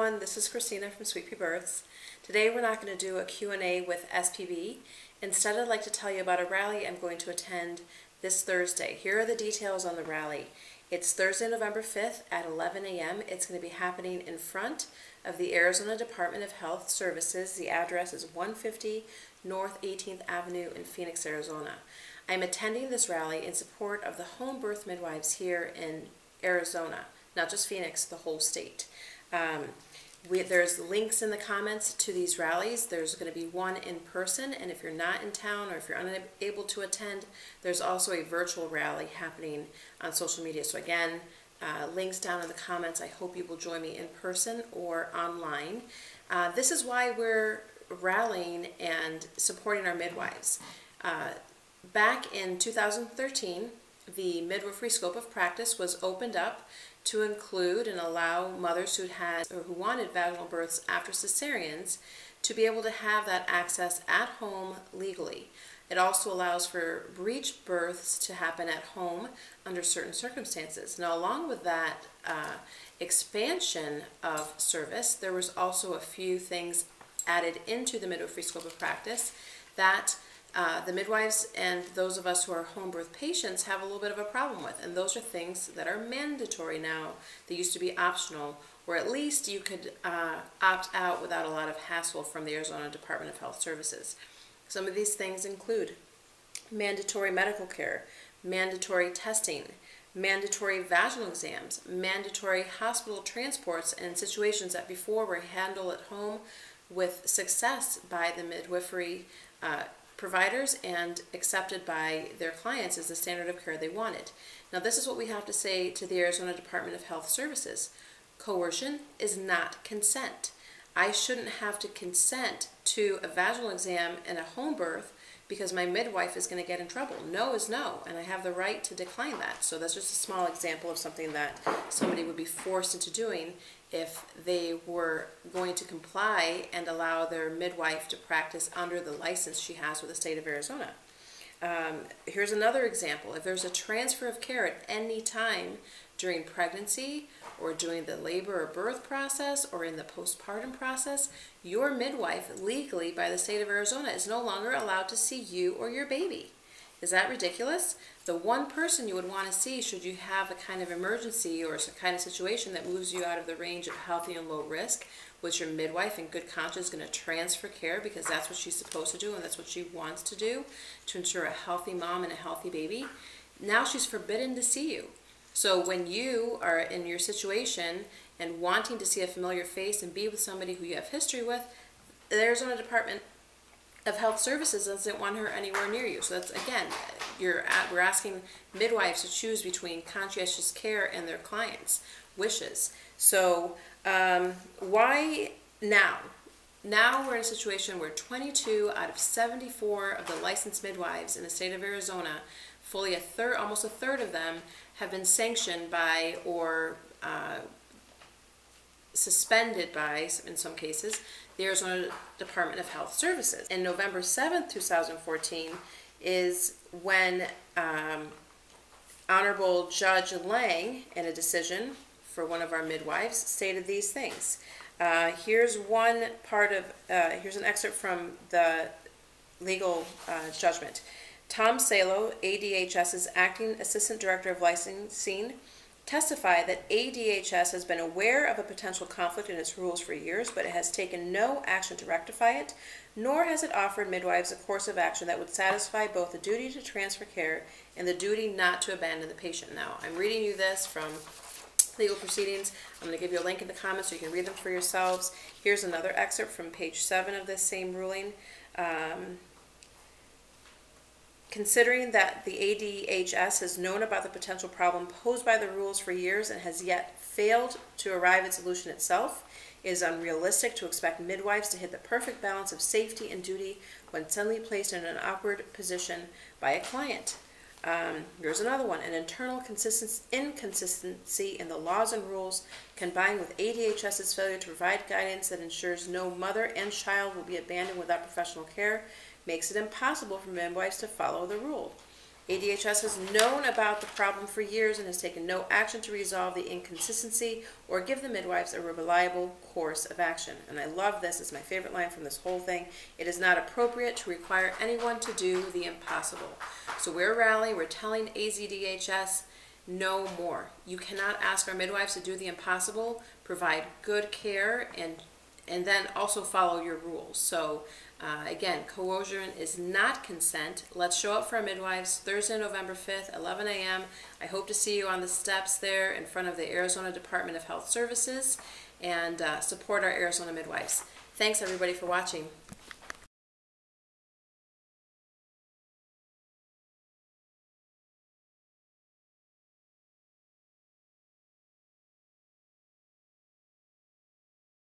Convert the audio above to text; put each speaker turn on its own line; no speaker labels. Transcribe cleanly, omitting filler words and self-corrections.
everyone, this is Christina from Sweet Pea Births. Today we're not going to do a Q&A with SPB. Instead, I'd like to tell you about a rally I'm going to attend this Thursday. Here are the details on the rally. It's Thursday, November 5th at 11 a.m. It's going to be happening in front of the Arizona Department of Health Services. The address is 150 North 18th Avenue in Phoenix, Arizona. I'm attending this rally in support of the home birth midwives here in Arizona, not just Phoenix, the whole state. There's links in the comments to these rallies. There's going to be one in person, and if you're not in town or if you're unable to attend, there's also a virtual rally happening on social media. So again, links down in the comments. I hope you will join me in person or online. This is why we're rallying and supporting our midwives. Back in 2013, the midwifery scope of practice was opened up to include and allow mothers who had or who wanted vaginal births after cesareans to be able to have that access at home legally. It also allows for breech births to happen at home under certain circumstances. Now, along with that expansion of service, there was also a few things added into the midwifery scope of practice that the midwives and those of us who are home birth patients have a little bit of a problem with, and those are things that are mandatory now. They used to be optional, or at least you could opt out without a lot of hassle from the Arizona Department of Health Services. Some of these things include mandatory medical care, mandatory testing, mandatory vaginal exams, mandatory hospital transports in situations that before were handled at home with success by the midwifery providers and accepted by their clients as the standard of care they wanted. Now, this is what we have to say to the Arizona Department of Health Services. Coercion is not consent. I shouldn't have to consent to a vaginal exam and a home birth because my midwife is going to get in trouble. No is no, and I have the right to decline that. So that's just a small example of something that somebody would be forced into doing if they were going to comply and allow their midwife to practice under the license she has with the state of Arizona. Here's another example. If there's a transfer of care at any time during pregnancy or during the labor or birth process or in the postpartum process, your midwife legally by the state of Arizona is no longer allowed to see you or your baby. Is that ridiculous? The one person you would want to see should you have a kind of emergency or a kind of situation that moves you out of the range of healthy and low risk, which your midwife in good conscience is going to transfer care because that's what she's supposed to do and that's what she wants to do to ensure a healthy mom and a healthy baby. Now she's forbidden to see you. So when you are in your situation and wanting to see a familiar face and be with somebody who you have history with, the Arizona Department of Health Services doesn't want her anywhere near you. So that's, again, we're asking midwives to choose between conscientious care and their clients' wishes. So why now? Now we're in a situation where 22 out of 74 of the licensed midwives in the state of Arizona, fully almost a third of them, have been sanctioned by or suspended by, in some cases, the Arizona Department of Health Services. And November 7th, 2014 is when Honorable Judge Lang, in a decision for one of our midwives, stated these things. Here's an excerpt from the legal judgment. Tom Salo, ADHS's Acting Assistant Director of Licensing, testified that ADHS has been aware of a potential conflict in its rules for years, but it has taken no action to rectify it, nor has it offered midwives a course of action that would satisfy both the duty to transfer care and the duty not to abandon the patient. Now, I'm reading you this from legal proceedings. I'm going to give you a link in the comments so you can read them for yourselves. Here's another excerpt from page 7 of this same ruling. Considering that the ADHS has known about the potential problem posed by the rules for years and has yet failed to arrive at solution itself, it is unrealistic to expect midwives to hit the perfect balance of safety and duty when suddenly placed in an awkward position by a client. Here's another one. An internal inconsistency in the laws and rules combined with ADHS's failure to provide guidance that ensures no mother and child will be abandoned without professional care makes it impossible for midwives to follow the rule. ADHS has known about the problem for years and has taken no action to resolve the inconsistency or give the midwives a reliable course of action. And I love this. It's my favorite line from this whole thing. It is not appropriate to require anyone to do the impossible. So we're a rally. We're telling AZDHS no more. You cannot ask our midwives to do the impossible. Provide good care and then also follow your rules. So again, coercion is not consent. Let's show up for our midwives Thursday, November 5th, 11 a.m. I hope to see you on the steps there in front of the Arizona Department of Health Services, and support our Arizona midwives. Thanks everybody for watching.